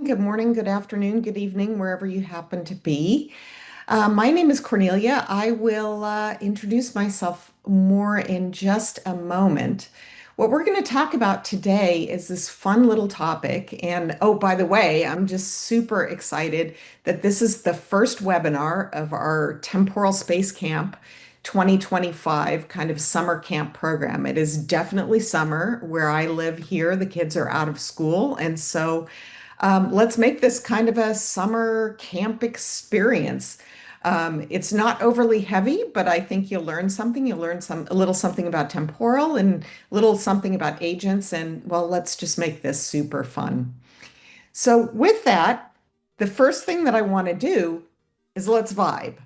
Good morning, good afternoon, good evening, wherever you happen to be. My name is Cornelia. I will introduce myself more in just a moment. What we're going to talk about today is this fun little topic. And oh, by the way, I'm just super excited that this is the first webinar of our Temporal Space Camp 2025 kind of summer camp program. It is definitely summer where I live here. The kids are out of school. And so let's make this kind of a summer camp experience. It's not overly heavy, but I think you'll learn something. You'll learn a little something about temporal and a little something about agents. And well, let's just make this super fun. So with that, the first thing that I want to do is let's vibe.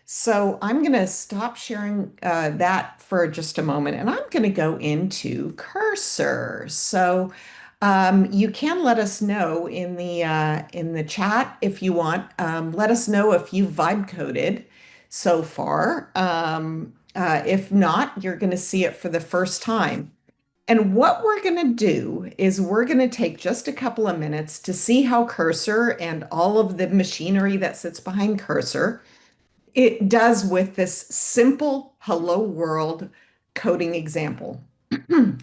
So I'm going to stop sharing that for just a moment, and I'm going to go into Cursor. So you can let us know in the chat if you want. Let us know if you vibe coded so far. If not, you're going to see it for the first time. And what we're going to do is we're going to take just a couple of minutes to see how Cursor and all of the machinery that sits behind Cursor it does with this simple hello world coding example.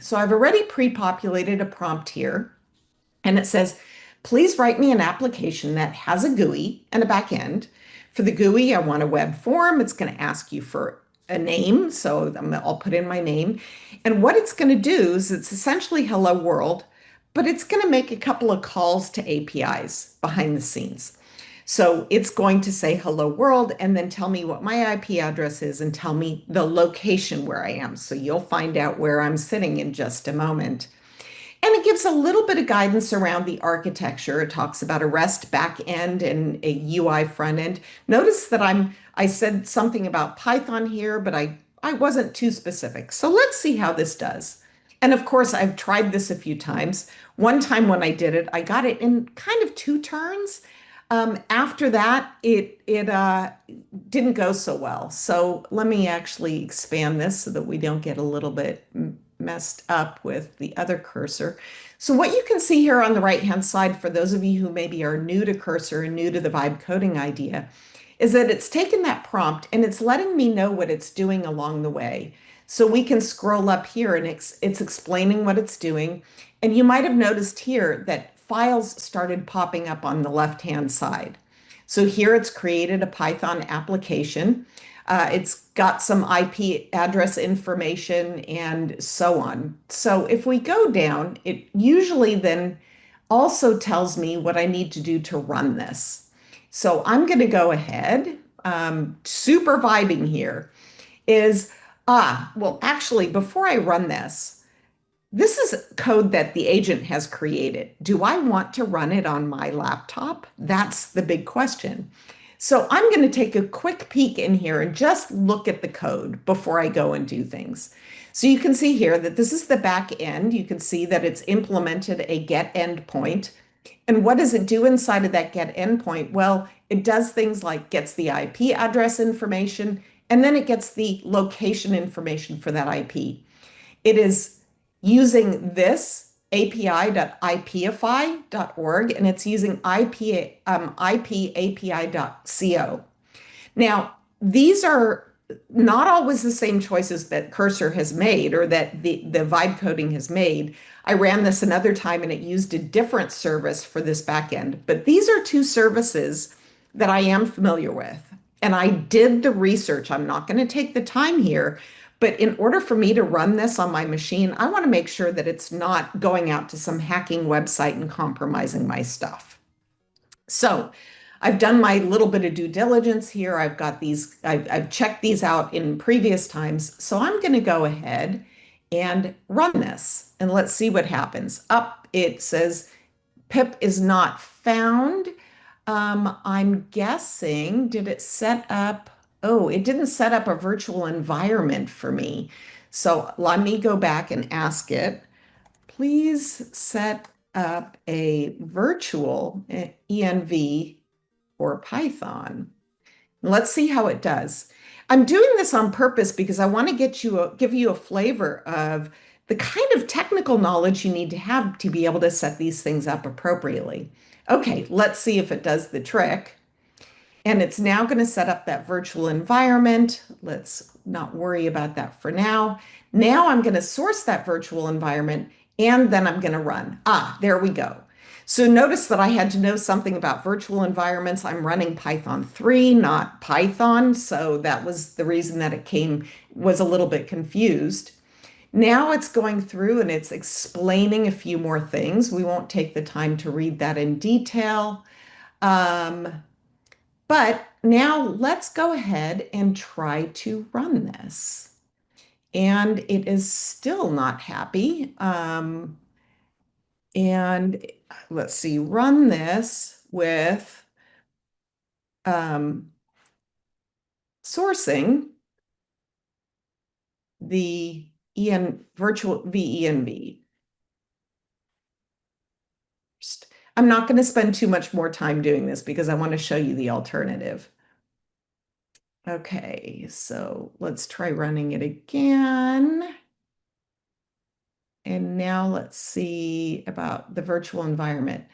So I've already pre-populated a prompt here, and it says, please write me an application that has a GUI and a backend. For the GUI, I want a web form. It's going to ask you for a name, so I'll put in my name. And what it's going to do is it's essentially hello world, but it's going to make a couple of calls to APIs behind the scenes. So it's going to say hello world and then tell me what my IP address is and tell me the location where I am. So you'll find out where I'm sitting in just a moment. And it gives a little bit of guidance around the architecture. It talks about a REST backend and a UI front end. Notice that I said something about Python here, but I wasn't too specific. So let's see how this does. And of course, I've tried this a few times. One time when I did it, I got it in kind of two turns. After that, it didn't go so well. So let me actually expand this so that we don't get a little bit messed up with the other cursor. So what you can see here on the right-hand side, for those of you who maybe are new to Cursor and new to the vibe coding idea, is that it's taken that prompt and it's letting me know what it's doing along the way. So we can scroll up here and it's explaining what it's doing. And you might have noticed here that files started popping up on the left-hand side. So here it's created a Python application. It's got some IP address information and so on. So if we go down, it usually then also tells me what I need to do to run this. So I'm going to go ahead, super vibing here, is, well, actually, before I run this is code that the agent has created. Do I want to run it on my laptop? That's the big question. So I'm going to take a quick peek in here and just look at the code before I go and do things. So you can see here that this is the back end. You can see that it's implemented a get endpoint. And what does it do inside of that get endpoint? Well, it does things like gets the IP address information, and then it gets the location information for that IP. It is using this api.ipify.org, and it's using ipapi.co. Now, these are not always the same choices that Cursor has made or that the vibe coding has made. I ran this another time and it used a different service for this backend, but these are two services that I am familiar with. And I did the research. I'm not going to take the time here, but in order for me to run this on my machine, I want to make sure that it's not going out to some hacking website and compromising my stuff. So I've done my little bit of due diligence here. I've got these, I've checked these out in previous times. So I'm going to go ahead and run this and let's see what happens. Up, it says pip is not found. I'm guessing, did it set up? Oh, it didn't set up a virtual environment for me. So let me go back and ask it, please set up a virtual env for Python. Let's see how it does. I'm doing this on purpose because I want to give you a flavor of the kind of technical knowledge you need to have to be able to set these things up appropriately. Okay, let's see if it does the trick. And it's now going to set up that virtual environment. Let's not worry about that for now. Now I'm going to source that virtual environment and then I'm going to run. Ah, there we go. So notice that I had to know something about virtual environments. I'm running Python 3, not Python. So that was the reason that was a little bit confused. Now it's going through and it's explaining a few more things. We won't take the time to read that in detail. Um, but now let's go ahead and try to run this. And it is still not happy. And let's see, run this with um, sourcing the virtual VENV. I'm not going to spend too much more time doing this because I want to show you the alternative. Okay, so let's try running it again. And now let's see about the virtual environment.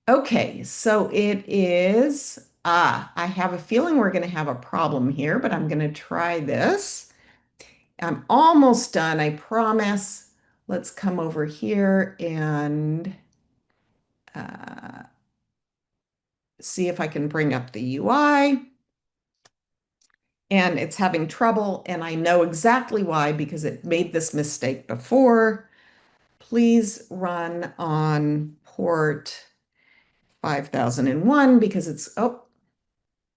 Okay, so it is, I have a feeling we're going to have a problem here, but I'm going to try this. I'm almost done, I promise. Let's come over here and uh, see if I can bring up the UI. And it's having trouble, and I know exactly why because it made this mistake before. Please run on port 5001 because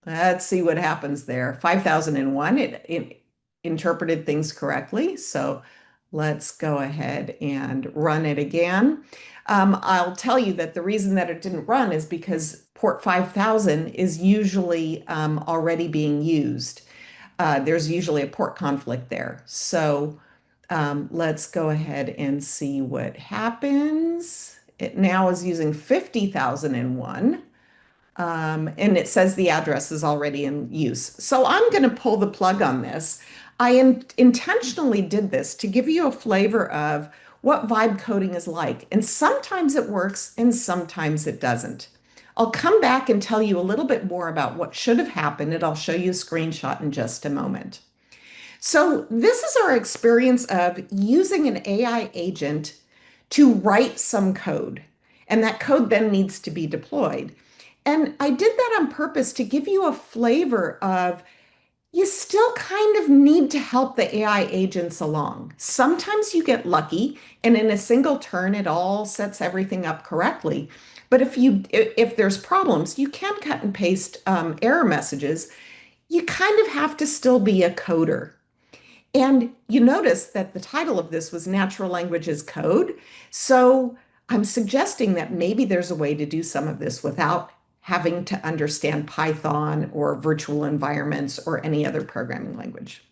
let's see what happens there. 5001, it interpreted things correctly. So let's go ahead and run it again. I'll tell you that the reason that it didn't run is because port 5000 is usually already being used. There's usually a port conflict there. So let's go ahead and see what happens. It now is using 50,001. And it says the address is already in use. So I'm going to pull the plug on this. I intentionally did this to give you a flavor of what vibe coding is like. And sometimes it works and sometimes it doesn't. I'll come back and tell you a little bit more about what should have happened, and I'll show you a screenshot in just a moment. So this is our experience of using an AI agent to write some code, and that code then needs to be deployed. And I did that on purpose to give you a flavor of you still kind of need to help the AI agents along. Sometimes you get lucky and in a single turn it all sets everything up correctly. But if there's problems, you can cut and paste error messages. You kind of have to still be a coder. And you notice that the title of this was Natural Languages Code. So I'm suggesting that maybe there's a way to do some of this without having to understand Python or virtual environments or any other programming language.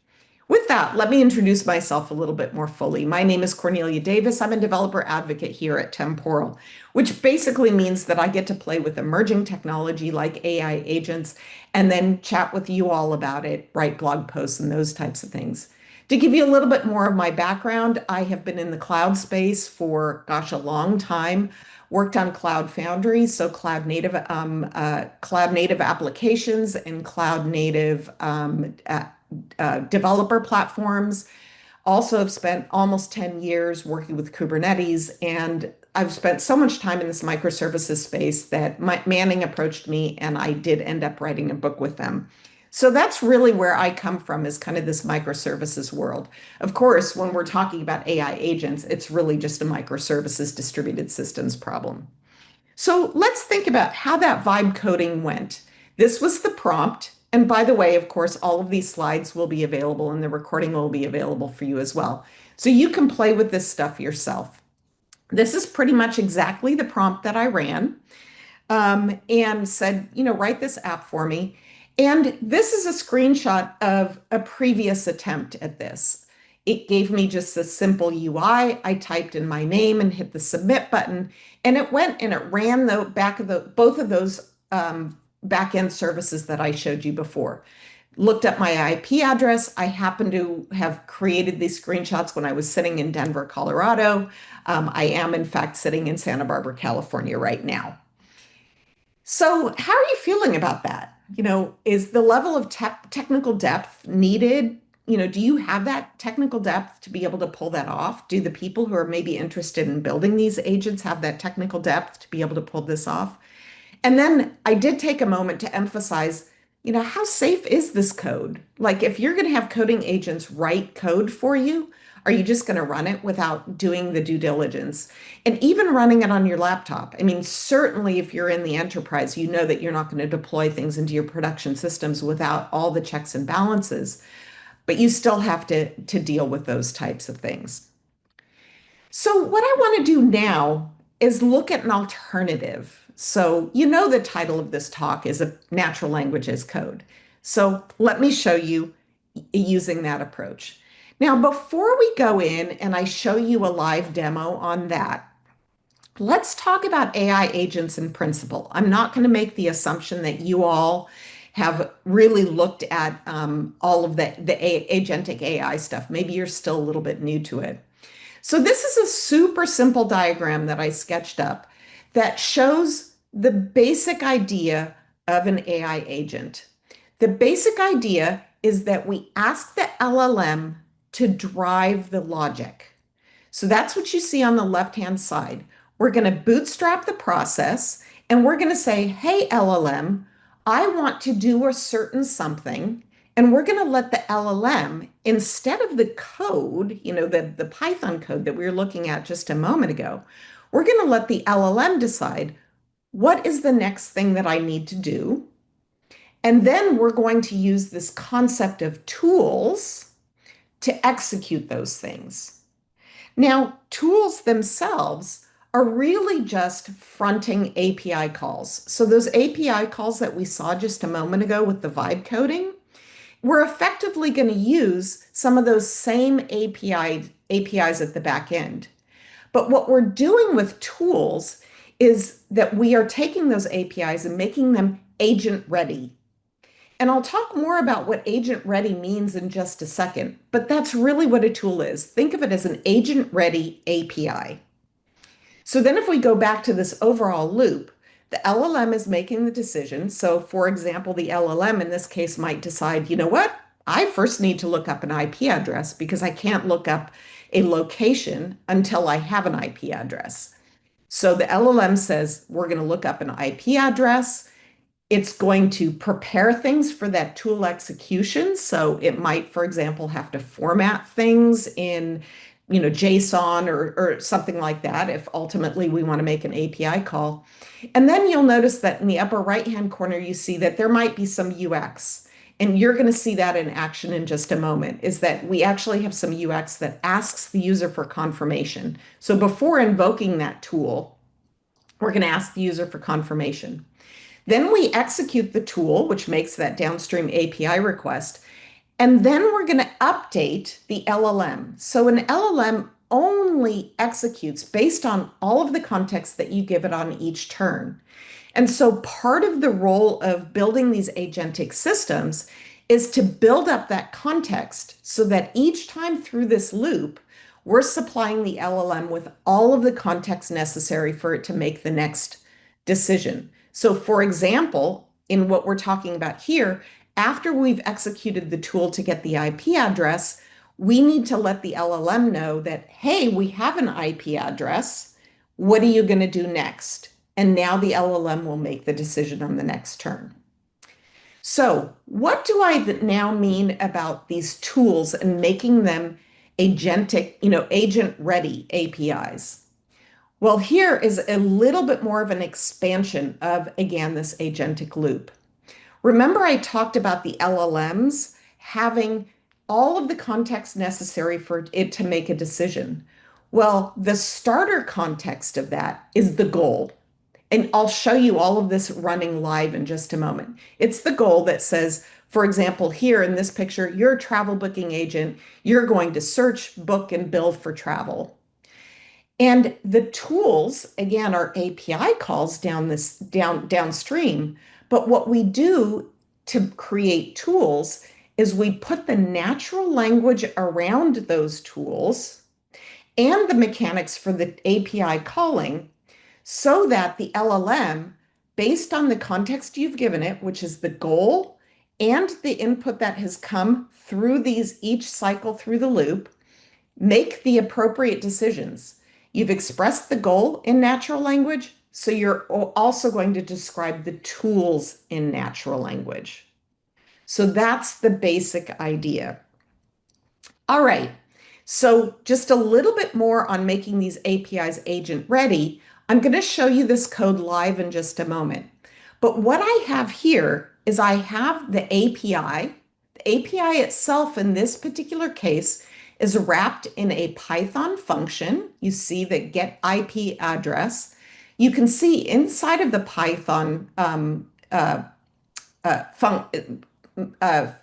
With that, let me introduce myself a little bit more fully. My name is Cornelia Davis. I'm a developer advocate here at Temporal, which basically means that I get to play with emerging technology like AI agents and then chat with you all about it, write blog posts and those types of things. To give you a little bit more of my background, I have been in the cloud space for, gosh, a long time. Worked on Cloud Foundry, so cloud native applications and cloud native developer platforms. Also, have spent almost 10 years working with Kubernetes, and I've spent so much time in this microservices space that Manning approached me, and I did end up writing a book with them. So that's really where I come from, is kind of this microservices world. Of course, when we're talking about AI agents, it's really just a microservices distributed systems problem. So let's think about how that vibe coding went. This was the prompt. And by the way, of course, all of these slides will be available and the recording will be available for you as well. So you can play with this stuff yourself. This is pretty much exactly the prompt that I ran and said, write this app for me. And this is a screenshot of a previous attempt at this. It gave me just a simple UI. I typed in my name and hit the submit button, and it went and it ran the back of both of those back-end services that I showed you before. Looked up my IP address. I happen to have created these screenshots when I was sitting in Denver, Colorado. I am, in fact, sitting in Santa Barbara, California right now. So, how are you feeling about that? Is the level of technical depth needed? Do you have that technical depth to be able to pull that off? Do the people who are maybe interested in building these agents have that technical depth to be able to pull this off? And then I did take a moment to emphasize, how safe is this code? Like, if you're going to have coding agents write code for you, are you just going to run it without doing the due diligence? And even running it on your laptop. I mean, certainly if you're in the enterprise, you know that you're not going to deploy things into your production systems without all the checks and balances, but you still have to deal with those types of things. So, what I want to do now is look at an alternative. So, the title of this talk is a natural language as code. So, let me show you using that approach. Now, before we go in and I show you a live demo on that, let's talk about AI agents in principle. I'm not going to make the assumption that you all have really looked at all of the agentic AI stuff. Maybe you're still a little bit new to it. So this is a super simple diagram that I sketched up that shows the basic idea of an AI agent. The basic idea is that we ask the LLM to drive the logic. So that's what you see on the left-hand side. We're going to bootstrap the process and we're going to say, hey, LLM, I want to do a certain something. And we're going to let the LLM, instead of the code, the Python code that we were looking at just a moment ago, we're going to let the LLM decide what is the next thing that I need to do. And then we're going to use this concept of tools to execute those things. Now, tools themselves are really just fronting API calls. So those API calls that we saw just a moment ago with the vibe coding, we're effectively going to use some of those same APIs at the back end. But what we're doing with tools is that we are taking those APIs and making them agent ready. And I'll talk more about what agent ready means in just a second, but that's really what a tool is. Think of it as an agent ready API. So then if we go back to this overall loop, the LLM is making the decision. So for example, the LLM in this case might decide, you know what? I first need to look up an IP address because I can't look up a location until I have an IP address. So the LLM says, we're going to look up an IP address. It's going to prepare things for that tool execution. So it might, for example, have to format things in, JSON or something like that if ultimately we want to make an API call. And then you'll notice that in the upper right-hand corner, you see that there might be some UX. And you're going to see that in action in just a moment, is that we actually have some UX that asks the user for confirmation. So before invoking that tool, we're going to ask the user for confirmation. Then we execute the tool, which makes that downstream API request. And then we're going to update the LLM. So an LLM only executes based on all of the context that you give it on each turn. And so part of the role of building these agentic systems is to build up that context so that each time through this loop, we're supplying the LLM with all of the context necessary for it to make the next decision. So for example, in what we're talking about here, after we've executed the tool to get the IP address, we need to let the LLM know that, hey, we have an IP address. What are you going to do next? And now the LLM will make the decision on the next turn. So what do I now mean about these tools and making them agentic, agent ready APIs? Well, here is a little bit more of an expansion of, again, this agentic loop. Remember, I talked about the LLMs having all of the context necessary for it to make a decision. Well, the starter context of that is the goal. And I'll show you all of this running live in just a moment. It's the goal that says, for example, here in this picture, you're a travel booking agent. You're going to search, book, and bill for travel. And the tools, again, are API calls downstream. But what we do to create tools is we put the natural language around those tools and the mechanics for the API calling so that the LLM based on the context you've given it, which is the goal and the input that has come through these each cycle through the loop, make the appropriate decisions. You've expressed the goal in natural language, so you're also going to describe the tools in natural language. So that's the basic idea. All right. So just a little bit more on making these APIs agent ready. I'm going to show you this code live in just a moment. But what I have here is I have the API. The API itself in this particular case is wrapped in a Python function. You see the get IP address. You can see inside of the Python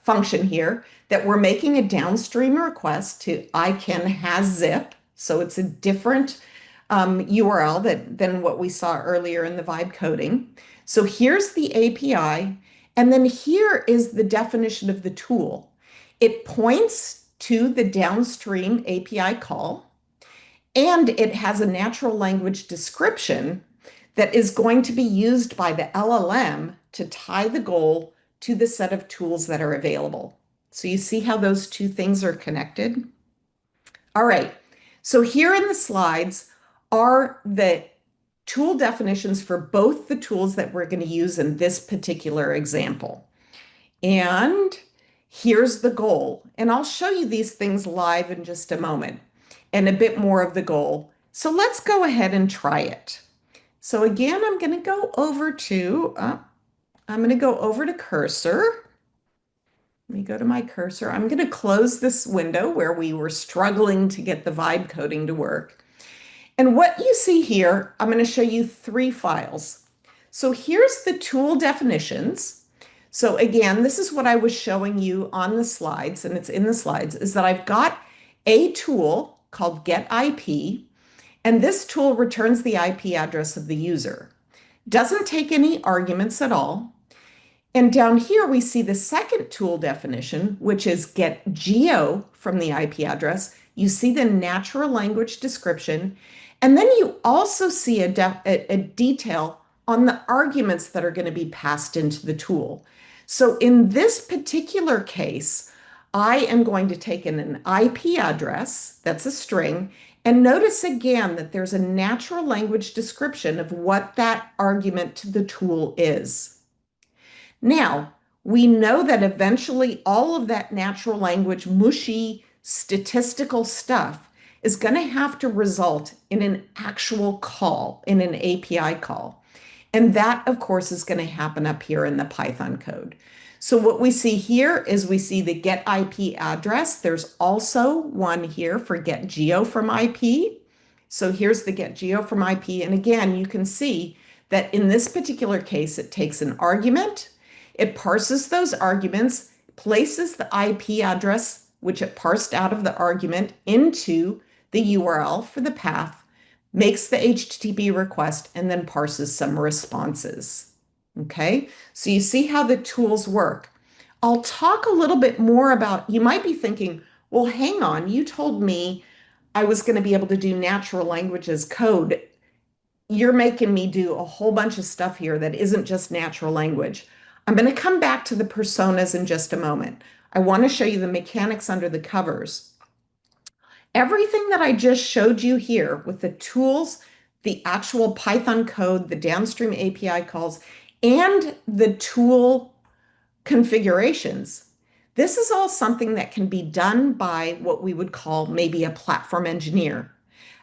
function here that we're making a downstream request to ICANN has zip. So it's a different URL than what we saw earlier in the vibe coding. So here's the API. And then here is the definition of the tool. It points to the downstream API call, and it has a natural language description that is going to be used by the LLM to tie the goal to the set of tools that are available. So you see how those two things are connected? All right, so here in the slides are the tool definitions for both the tools that we're going to use in this particular example. And here's the goal. And I'll show you these things live in just a moment and a bit more of the goal. So let's go ahead and try it. So again, I'm going to go over to cursor. Let me go to my cursor. I'm going to close this window where we were struggling to get the vibe coding to work. And what you see here, I'm going to show you 3 files. So here's the tool definitions. So again, this is what I was showing you on the slides, and it's in the slides, is that I've got a tool called getIP, and this tool returns the IP address of the user. Doesn't take any arguments at all. And down here, we see the second tool definition, which is get geo from the IP address. You see the natural language description. And then you also see a detail on the arguments that are going to be passed into the tool. So in this particular case, I am going to take in an IP address, that's a string, and notice again that there's a natural language description of what that argument to the tool is. Now, we know that eventually all of that natural language, mushy, statistical stuff is going to have to result in an actual call, in an API call. And that, of course, is going to happen up here in the Python code. So what we see here is we see the get IP address. There's also one here for get geo from IP. So here's the get geo from IP. And again, you can see that in this particular case, it takes an argument. It parses those arguments, places the IP address, which it parsed out of the argument, into the URL for the path, makes the HTTP request, and then parses some responses. Okay, so you see how the tools work. I'll talk a little bit more about, you might be thinking, well, hang on, you told me I was going to be able to do natural languages code. You're making me do a whole bunch of stuff here that isn't just natural language. I'm going to come back to the personas in just a moment. I want to show you the mechanics under the covers. Everything that I just showed you here with the tools, the actual Python code, the downstream API calls, and the tool configurations, this is all something that can be done by what we would call maybe a platform engineer.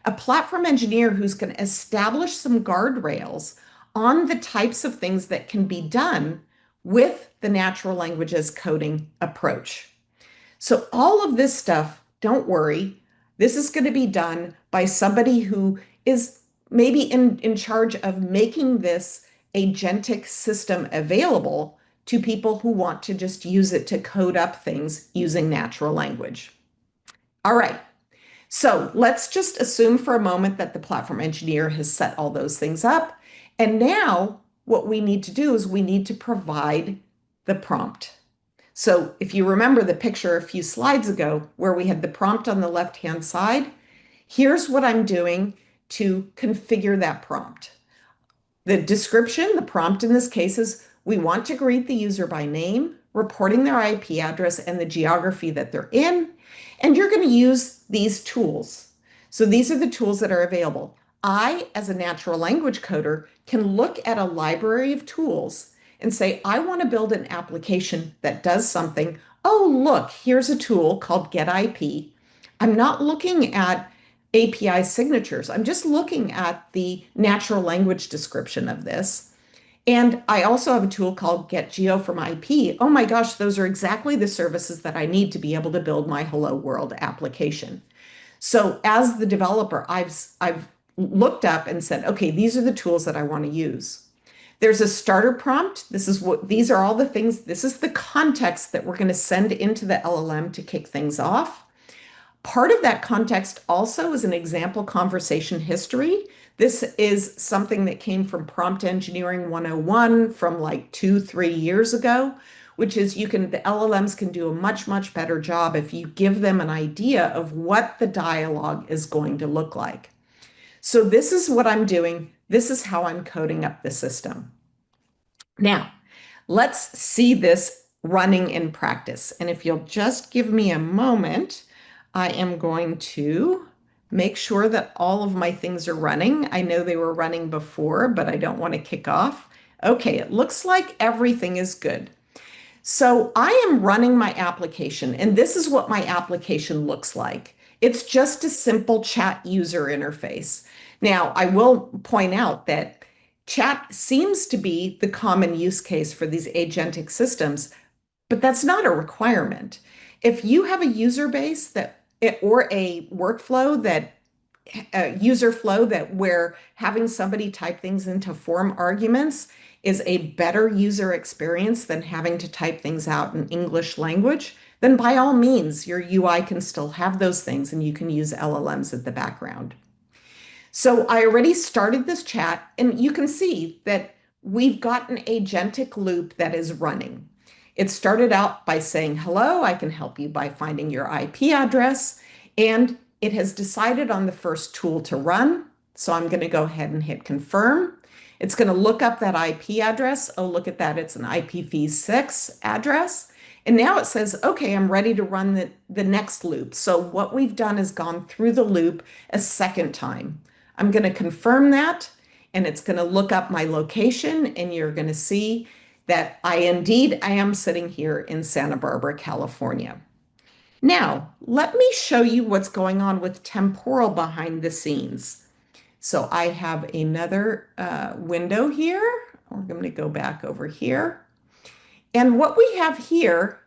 A platform engineer who's going to establish some guardrails on the types of things that can be done with the natural languages coding approach. So all of this stuff, don't worry, this is going to be done by somebody who is maybe in charge of making this agentic system available to people who want to just use it to code up things using natural language. All right, so let's just assume for a moment that the platform engineer has set all those things up. And now what we need to do is we need to provide the prompt. So if you remember the picture a few slides ago where we had the prompt on the left-hand side, here's what I'm doing to configure that prompt. The description, the prompt in this case is we want to greet the user by name, reporting their IP address and the geography that they're in. And you're going to use these tools. So these are the tools that are available. I, as a natural language coder, can look at a library of tools and say, I want to build an application that does something. Oh, look, here's a tool called Get IP. I'm not looking at API signatures. I'm just looking at the natural language description of this. And I also have a tool called Get Geo from IP. Oh my gosh, those are exactly the services that I need to be able to build my Hello World application. So as the developer, I've looked up and said, okay, these are the tools that I want to use. There's a starter prompt. These are all the things. This is the context that we're going to send into the LLM to kick things off. Part of that context also is an example conversation history. This is something that came from Prompt Engineering 101 from like 2, 3 years ago, which is the LLMs can do a much, much better job if you give them an idea of what the dialogue is going to look like. So this is what I'm doing. This is how I'm coding up the system. Now, let's see this running in practice. And if you'll just give me a moment, I am going to make sure that all of my things are running. I know they were running before, but I don't want to kick off. Okay, it looks like everything is good. So I am running my application, and this is what my application looks like. It's just a simple chat user interface. Now, I will point out that chat seems to be the common use case for these agentic systems, but that's not a requirement. If you have a user base or a workflow that user flow that where having somebody type things into form arguments is a better user experience than having to type things out in English language, then by all means, your UI can still have those things and you can use LLMs at the background. So I already started this chat, and you can see that we've got an agentic loop that is running. It started out by saying, hello, I can help you by finding your IP address. And it has decided on the first tool to run. So I'm going to go ahead and hit confirm. It's going to look up that IP address. Oh, look at that. It's an IPv6 address. And now it says, okay, I'm ready to run the next loop. So what we've done is gone through the loop a second time. I'm going to confirm that, and it's going to look up my location, and you're going to see that I am sitting here in Santa Barbara, California. Now, let me show you what's going on with Temporal behind the scenes. So I have another window here. We're going to go back over here. And what we have here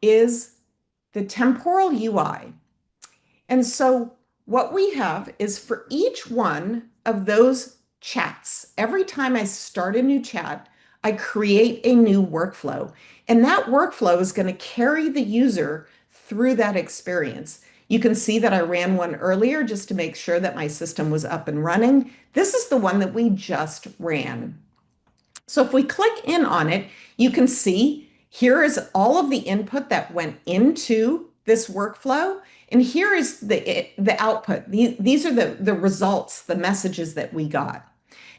is the Temporal UI. And so what we have is for each one of those chats, every time I start a new chat, I create a new workflow. And that workflow is going to carry the user through that experience. You can see that I ran one earlier just to make sure that my system was up and running. This is the one that we just ran. So if we click in on it, you can see here is all of the input that went into this workflow. And here is the output. These are the results, the messages that we got.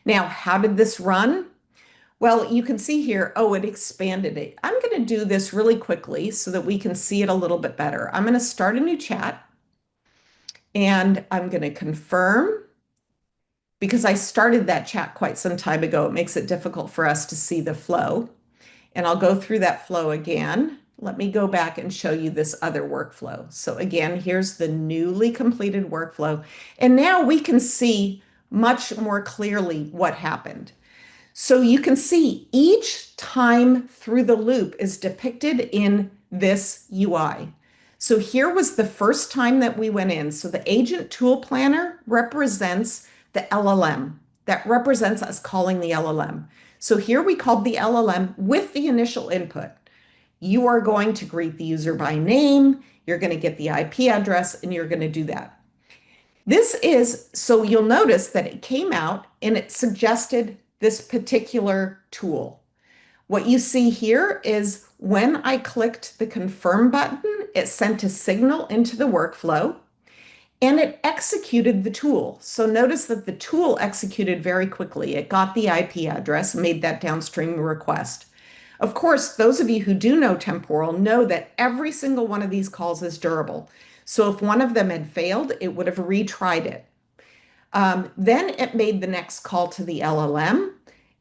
Now, how did this run? Well, you can see here, oh, it expanded it. I'm going to do this really quickly so that we can see it a little bit better. I'm going to start a new chat, and I'm going to confirm. Because I started that chat quite some time ago, it makes it difficult for us to see the flow. And I'll go through that flow again. Let me go back and show you this other workflow. So again, here's the newly completed workflow. And now we can see much more clearly what happened. So you can see each time through the loop is depicted in this UI. So here was the first time that we went in. So the agent tool planner represents the LLM. That represents us calling the LLM. So here we called the LLM with the initial input. You are going to greet the user by name, you're going to get the IP address, and you're going to do that. So you'll notice that it came out and it suggested this particular tool. What you see here is when I clicked the confirm button, it sent a signal into the workflow. and it executed the tool. So notice that the tool executed very quickly. It got the IP address, made that downstream request. Of course, those of you who do know Temporal know that every single one of these calls is durable. So if one of them had failed, it would have retried it. Then it made the next call to the LLM.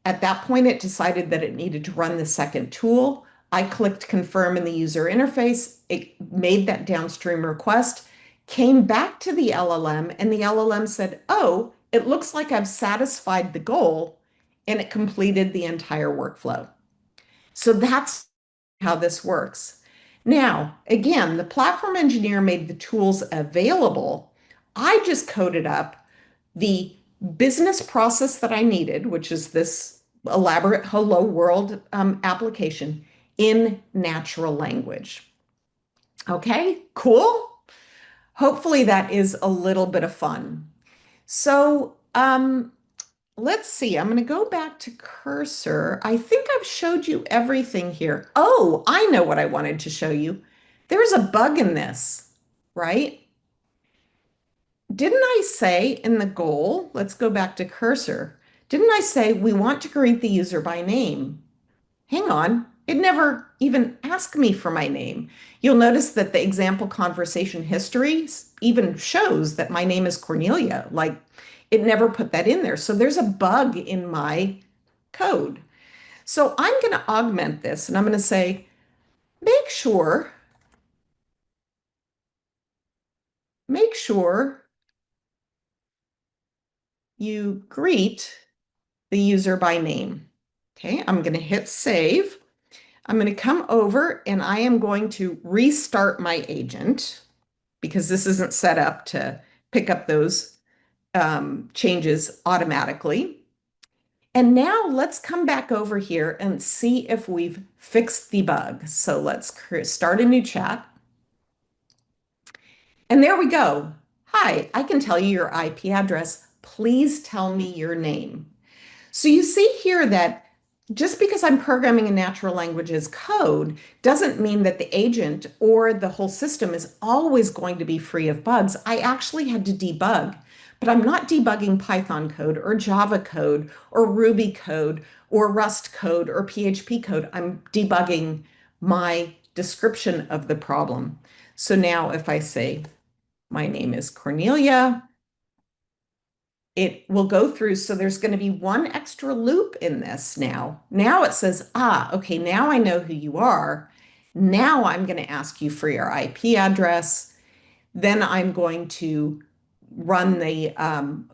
At that point, it decided that it needed to run the second tool. I clicked confirm in the user interface. It made that downstream request, came back to the LLM, and the LLM said, "Oh, it looks like I've satisfied the goal," and it completed the entire workflow. So that's how this works. Now, again, the platform engineer made the tools available. I just coded up the business process that I needed, which is this elaborate hello world application in natural language. Okay, cool. Hopefully that is a little bit of fun. So let's see. I'm going to go back to cursor. I think I've showed you everything here. Oh, I know what I wanted to show you. There's a bug in this, right? Didn't I say in the goal, let's go back to cursor. Didn't I say we want to greet the user by name? Hang on, it never even asked me for my name. You'll notice that the example conversation history even shows that my name is Cornelia. Like it never put that in there. So there's a bug in my code. So I'm going to augment this and I'm going to say, make sure you greet the user by name. Okay, I'm going to hit save. I'm going to come over and I am going to restart my agent because this isn't set up to pick up those changes automatically. And now let's come back over here and see if we've fixed the bug. So let's start a new chat. And there we go. Hi, I can tell you your IP address. Please tell me your name. So you see here that just because I'm programming in natural languages code doesn't mean that the agent or the whole system is always going to be free of bugs. I actually had to debug, but I'm not debugging Python code or Java code or Ruby code or Rust code or PHP code. I'm debugging my description of the problem. So now if I say, my name is Cornelia, it will go through. So there's going to be one extra loop in this now. Now it says, okay, now I know who you are. Now I'm going to ask you for your IP address. Then I'm going to run the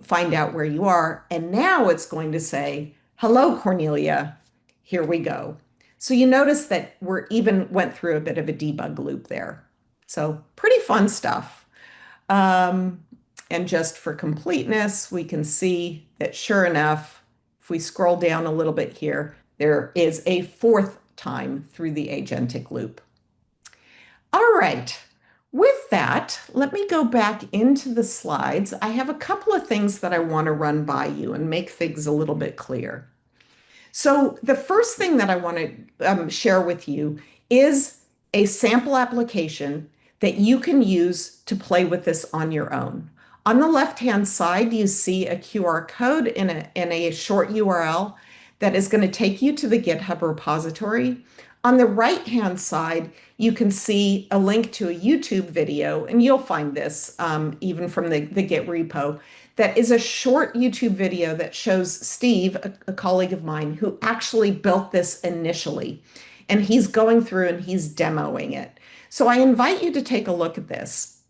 find out where you are. And now it's going to say, hello, Cornelia. Here we go. So you notice that we're even went through a bit of a debug loop there. So pretty fun stuff. Um, and just for completeness, we can see that sure enough, if we scroll down a little bit here, there is a fourth time through the agentic loop. All right. With that, let me go back into the slides. I have a couple of things that I want to run by you and make things a little bit clear. So the first thing that I want to share with you is a sample application that you can use to play with this on your own. On the left-hand side, you see a QR code in a short URL that is going to take you to the GitHub repository. On the right-hand side, you can see a link to a YouTube video, and you'll find this even from the Git repo. That is a short YouTube video that shows Steve, a colleague of mine, who actually built this initially. And he's going through and he's demoing it. So I invite you to take a look at this.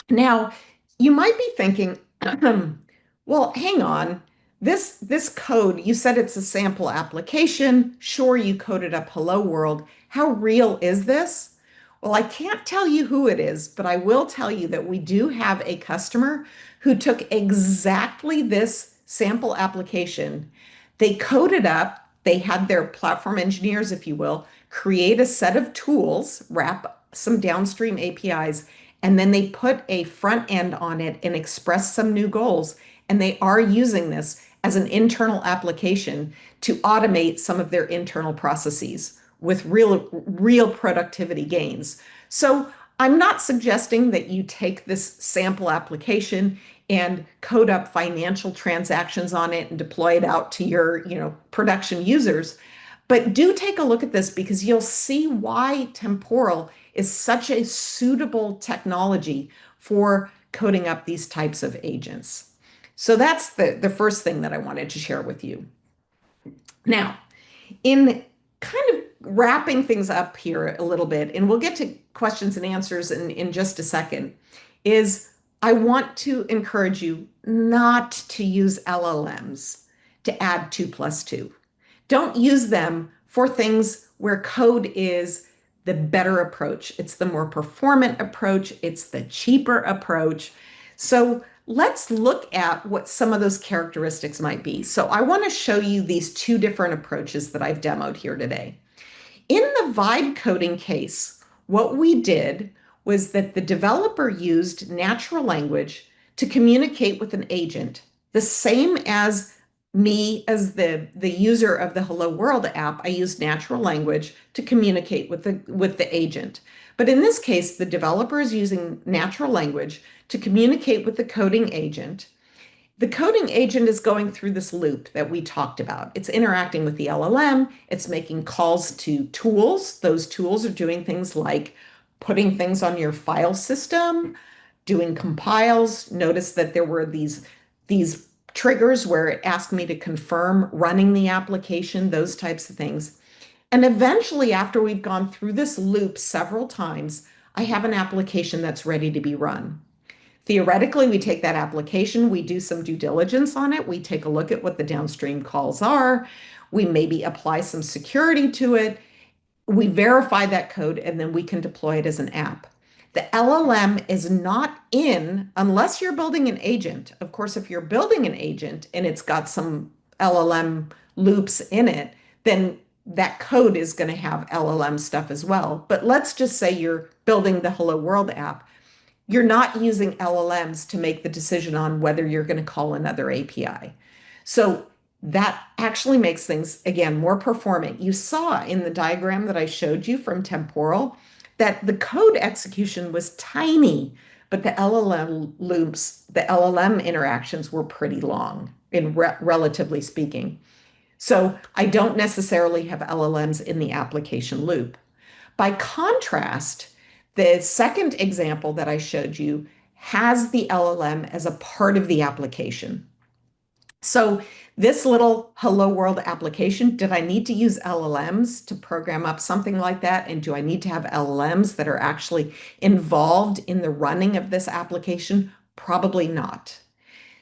Now, you might be thinking, well, hang on. This code, you said it's a sample application. Sure, you coded up hello world. How real is this? Well, I can't tell you who it is, but I will tell you that we do have a customer who took exactly this sample application. They coded up, they had their platform engineers, if you will, create a set of tools, wrap some downstream APIs, and then they put a front end on it and express some new goals. And they are using this as an internal application to automate some of their internal processes with real productivity gains. So I'm not suggesting that you take this sample application and code up financial transactions on it and deploy it out to your, production users. But do take a look at this because you'll see why Temporal is such a suitable technology for coding up these types of agents. So that's the first thing that I wanted to share with you. Now, in kind of wrapping things up here a little bit, and we'll get to questions and answers in just a second, is I want to encourage you not to use LLMs to add 2 plus 2. Don't use them for things where code is the better approach. It's the more performant approach. It's the cheaper approach. So let's look at what some of those characteristics might be. So I want to show you these two different approaches that I've demoed here today. In the vibe coding case, what we did was that the developer used natural language to communicate with an agent, the same as me as the user of the Hello World app. I used natural language to communicate with the agent. But in this case, the developer is using natural language to communicate with the coding agent. The coding agent is going through this loop that we talked about. It's interacting with the LLM. It's making calls to tools. Those tools are doing things like putting things on your file system, doing compiles. Notice that there were these triggers where it asked me to confirm running the application, those types of things. And eventually, after we've gone through this loop several times, I have an application that's ready to be run. Theoretically, we take that application, we do some due diligence on it, we take a look at what the downstream calls are, we maybe apply some security to it, we verify that code, and then we can deploy it as an app. The LLM is not in unless you're building an agent. Of course, if you're building an agent and it's got some LLM loops in it, then that code is going to have LLM stuff as well. But let's just say you're building the Hello World app. You're not using LLMs to make the decision on whether you're going to call another API. So that actually makes things, again, more performant. You saw in the diagram that I showed you from Temporal that the code execution was tiny, but the LLM loops, the LLM interactions were pretty long relatively speaking. So I don't necessarily have LLMs in the application loop. By contrast, the second example that I showed you has the LLM as a part of the application. So this little Hello World application, did I need to use LLMs to program up something like that? And do I need to have LLMs that are actually involved in the running of this application? Probably not.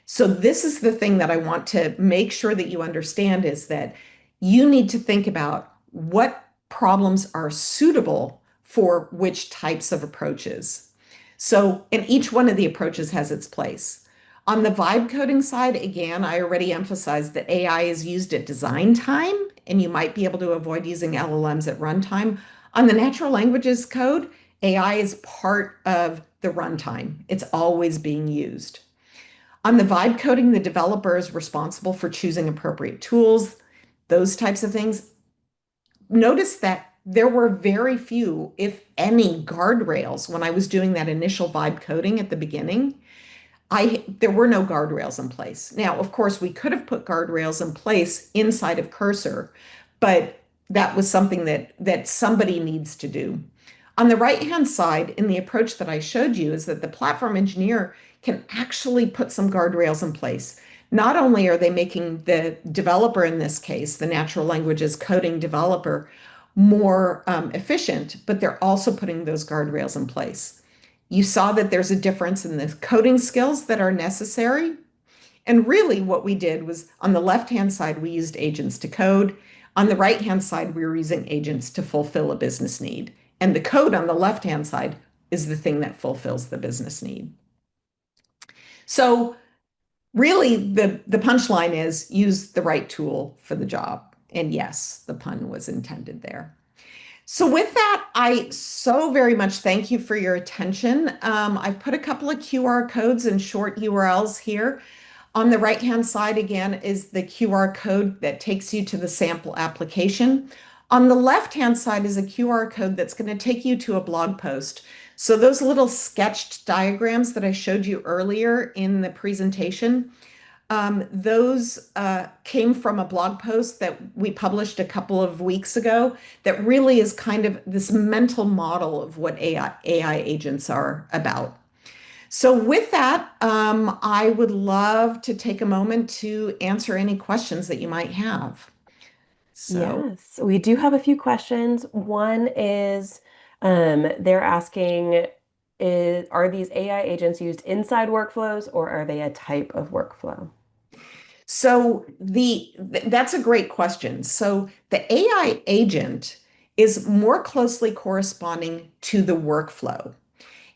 So this is the thing that I want to make sure that you understand is that you need to think about what problems are suitable for which types of approaches. So, and each one of the approaches has its place. On the vibe coding side, again, I already emphasized that AI is used at design time, and you might be able to avoid using LLMs at runtime. On the natural languages code, AI is part of the runtime. It's always being used. On the vibe coding, the developer is responsible for choosing appropriate tools, those types of things. Notice that there were very few, if any, guardrails when I was doing that initial vibe coding at the beginning. There were no guardrails in place. Now, of course, we could have put guardrails in place inside of Cursor, but that was something that somebody needs to do. On the right-hand side, in the approach that I showed you, is that the platform engineer can actually put some guardrails in place. Not only are they making the developer, in this case, the natural languages coding developer, more efficient, but they're also putting those guardrails in place. You saw that there's a difference in the coding skills that are necessary. And really what we did was on the left-hand side, we used agents to code. On the right-hand side, we were using agents to fulfill a business need. And the code on the left-hand side is the thing that fulfills the business need. So really, the punchline is use the right tool for the job. And yes, the pun was intended there. So with that, I so very much thank you for your attention. I've put a couple of QR codes and short URLs here. On the right-hand side, again, is the QR code that takes you to the sample application. On the left-hand side is a QR code that's going to take you to a blog post. So those little sketched diagrams that I showed you earlier in the presentation, those came from a blog post that we published a couple of weeks ago that really is kind of this mental model of what AI agents are about. So with that, I would love to take a moment to answer any questions that you might have. So, Yes, we do have a few questions. One is they're asking, are these AI agents used inside workflows or are they a type of workflow? that's a great question. So the AI agent is more closely corresponding to the workflow.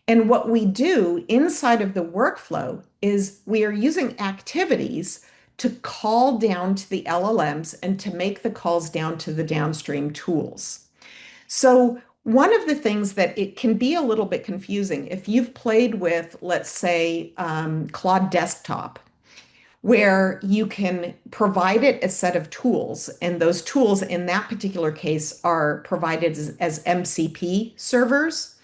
And what we do inside of the workflow is we are using activities to call down to the LLMs and to make the calls down to the downstream tools. So, one of the things that it can be a little bit confusing if you've played with, let's say, Claude Desktop, where you can provide it a set of tools, and those tools in that particular case are provided as MCP servers.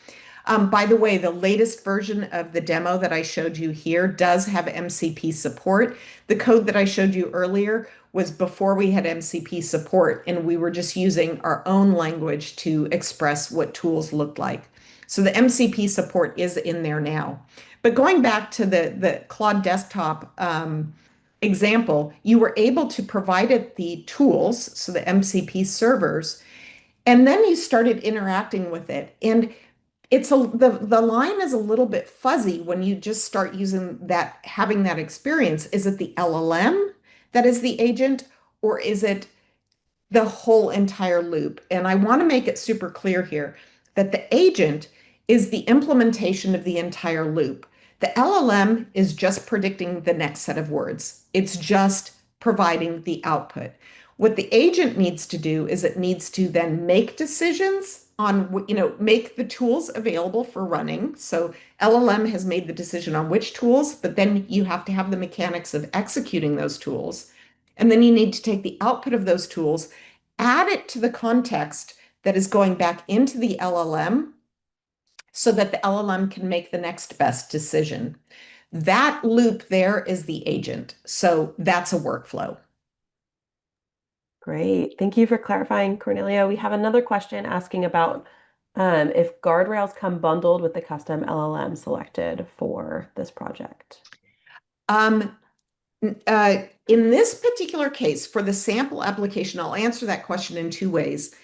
By the way, the latest version of the demo that I showed you here does have MCP support. The code that I showed you earlier was before we had MCP support, and we were just using our own language to express what tools looked like. So the MCP support is in there now. But going back to the Claude Desktop example, you were able to provide it the tools, so the MCP servers, and then you started interacting with it. And the line is a little bit fuzzy when you just start using that, having that experience. Is it the LLM that is the agent, or is it the whole entire loop? And I want to make it super clear here that the agent is the implementation of the entire loop. The LLM is just predicting the next set of words. It's just providing the output. What the agent needs to do is it needs to then make decisions on, make the tools available for running. So LLM has made the decision on which tools, but then you have to have the mechanics of executing those tools. And then you need to take the output of those tools, add it to the context that is going back into the LLM so that the LLM can make the next best decision. That loop there is the agent. So that's a workflow. Great. Thank you for clarifying, Cornelia. We have another question asking about if guardrails come bundled with the custom LLM selected for this project. Um, in this particular case, for the sample application, I'll answer that question in two ways.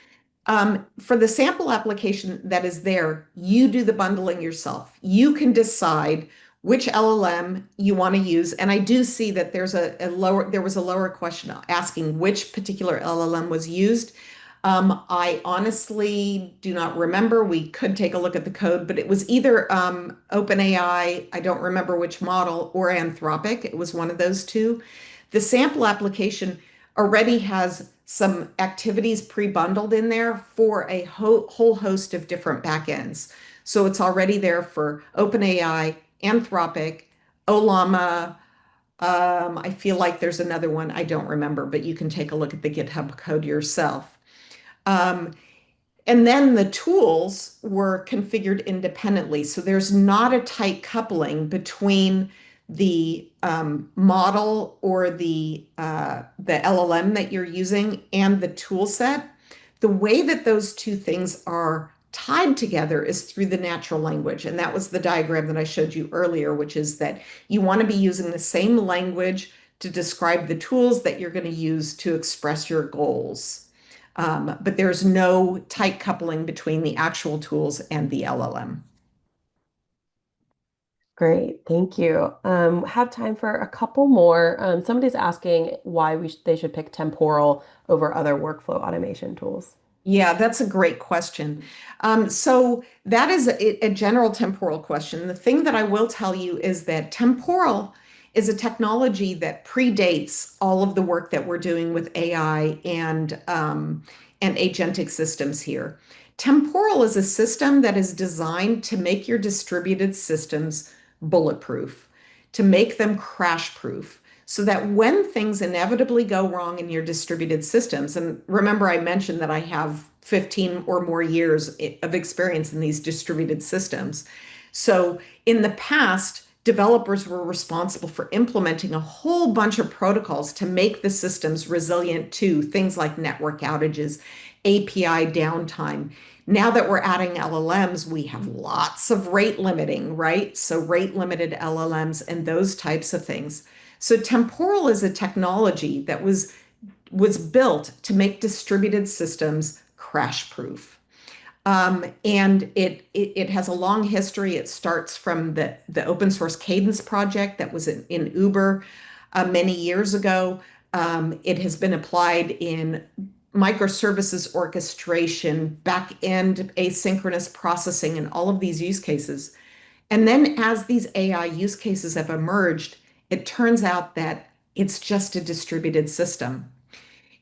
For the sample application that is there, you do the bundling yourself. You can decide which LLM you want to use. And I do see that there was a lower question asking which particular LLM was used. I honestly do not remember. We could take a look at the code, but it was either OpenAI, I don't remember which model, or Anthropic. It was one of those two. The sample application already has some activities pre-bundled in there for a whole host of different backends. So it's already there for OpenAI, Anthropic, Olama. I feel like there's another one I don't remember, but you can take a look at the GitHub code yourself. Um, and then the tools were configured independently. So there's not a tight coupling between the model or the LLM that you're using and the tool set. The way that those two things are tied together is through the natural language. And that was the diagram that I showed you earlier, which is that you want to be using the same language to describe the tools that you're going to use to express your goals. But there's no tight coupling between the actual tools and the LLM. Great, thank you. Have time for a couple more. Somebody's asking why they should pick Temporal over other workflow automation tools. Yeah, that's a great question. So that is a general temporal question. The thing that I will tell you is that temporal is a technology that predates all of the work that we're doing with AI and agentic systems here. Temporal is a system that is designed to make your distributed systems bulletproof, to make them crash proof so that when things inevitably go wrong in your distributed systems, and remember I mentioned that I have 15 or more years of experience in these distributed systems. So in the past, developers were responsible for implementing a whole bunch of protocols to make the systems resilient to things like network outages, API downtime. Now that we're adding LLMs, we have lots of rate limiting, right? So rate limited LLMs and those types of things. So Temporal is a technology that was built to make distributed systems crash proof. And it has a long history. It starts from the open source Cadence project that was in Uber many years ago. It has been applied in microservices orchestration, back end asynchronous processing, and all of these use cases. And then as these AI use cases have emerged, it turns out that it's just a distributed system.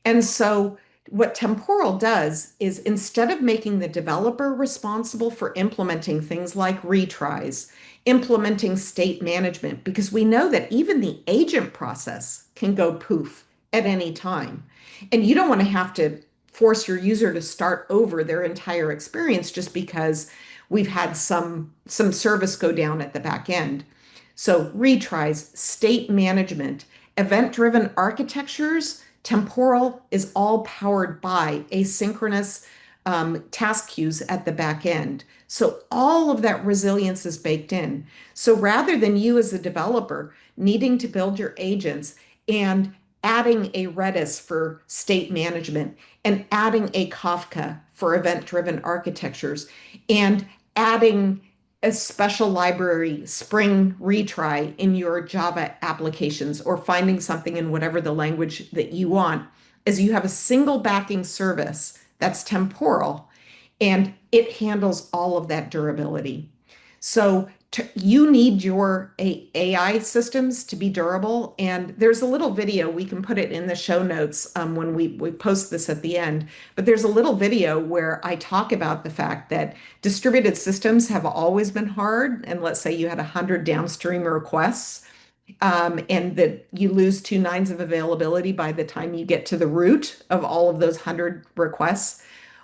And so, what Temporal does is instead of making the developer responsible for implementing things like retries, implementing state management, because we know that even the agent process can go poof at any time. And you don't want to have to force your user to start over their entire experience just because we've had some service go down at the back end. So retries, state management, event-driven architectures. Temporal is all powered by asynchronous task queues at the back end. So all of that resilience is baked in. So rather than you as a developer needing to build your agents and adding a Redis for state management and adding a Kafka for event-driven architectures and adding a special library Spring retry in your Java applications or finding something in whatever the language that you want, is you have a single backing service that's temporal and it handles all of that durability. So you need your AI systems to be durable. And there's a little video, we can put it in the show notes when we post this at the end. But there's a little video where I talk about the fact that distributed systems have always been hard. And let's say you had 100 downstream requests and that you lose 2 nines of availability by the time you get to the root of all of those 100 requests.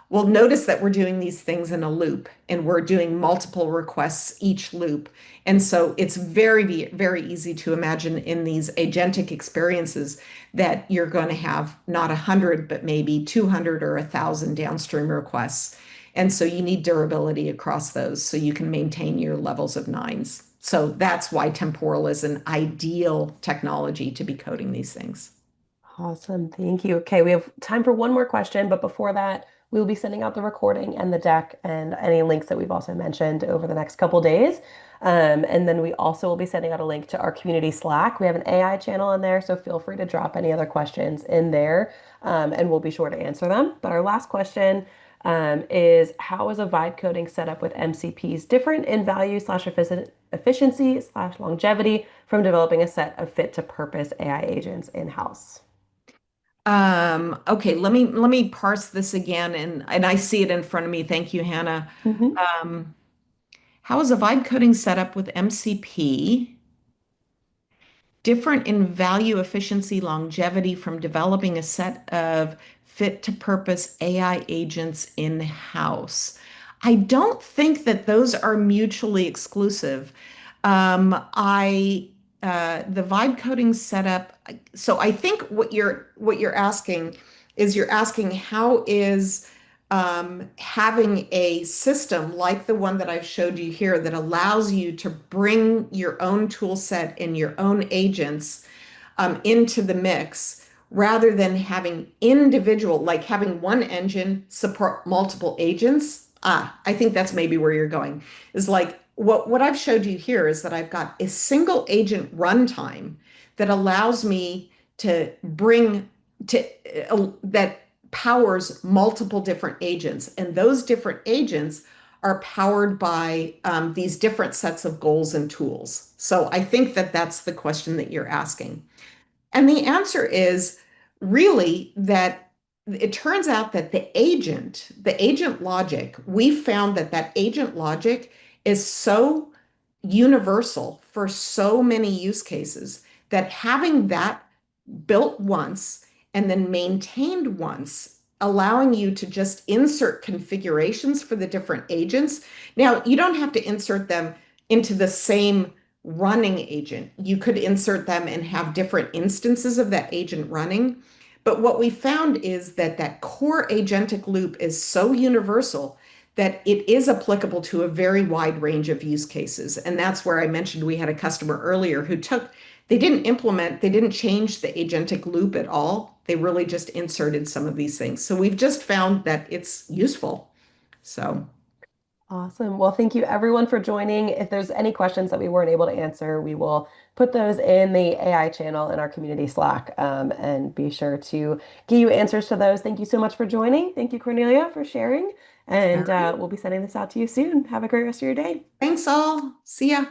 Well, notice that we're doing these things in a loop and we're doing multiple requests each loop. And so it's very, very easy to imagine in these agentic experiences that you're going to have not 100, but maybe 200 or 1,000 downstream requests. And so you need durability across those so you can maintain your levels of nines. So that's why temporal is an ideal technology to be coding these things. Awesome. Thank you. Okay, we have time for one more question, but before that, we will be sending out the recording and the deck and any links that we've also mentioned over the next couple days. And then we also will be sending out a link to our community Slack. We have an AI channel in there, so feel free to drop any other questions in there, and we'll be sure to answer them. But our last question is how is a vibe coding set up with MCPs different in value slash efficiency slash longevity from developing a set of fit to purpose AI agents in-house? Okay, let me parse this again and I see it in front of me. Thank you, Hannah. Mhm. Um, how is a vibe coding set up with MCP different in value, efficiency, longevity from developing a set of fit to purpose AI agents in-house? I don't think that those are mutually exclusive. I The vibe coding setup. So I think what you're asking is you're asking how is having a system like the one that I've showed you here that allows you to bring your own tool set and your own agents into the mix rather than having individual, like having one engine support multiple agents. I think that's maybe where you're going. Is like what I've showed you here is that I've got a single agent runtime that allows me to bring that powers multiple different agents, and those different agents are powered by these different sets of goals and tools. So I think that that's the question that you're asking. And the answer is really that it turns out that the agent logic, we found that that agent logic is so universal for so many use cases that having that built once and then maintained once allowing you to just insert configurations for the different agents. Now, you don't have to insert them into the same running agent. You could insert them and have different instances of that agent running. But what we found is that that core agentic loop is so universal that it is applicable to a very wide range of use cases. And that's where I mentioned we had a customer earlier who they didn't implement, they didn't change the agentic loop at all. They really just inserted some of these things. So we've just found that it's useful. So, Awesome. Well, thank you everyone for joining. If there's any questions that we weren't able to answer, we will put those in the AI channel in our community Slack, and be sure to give you answers to those. Thank you so much for joining. Thank you, Cornelia, for sharing. all And right. we'll be sending this out to you soon. Have a great rest of your day. Thanks all. See ya.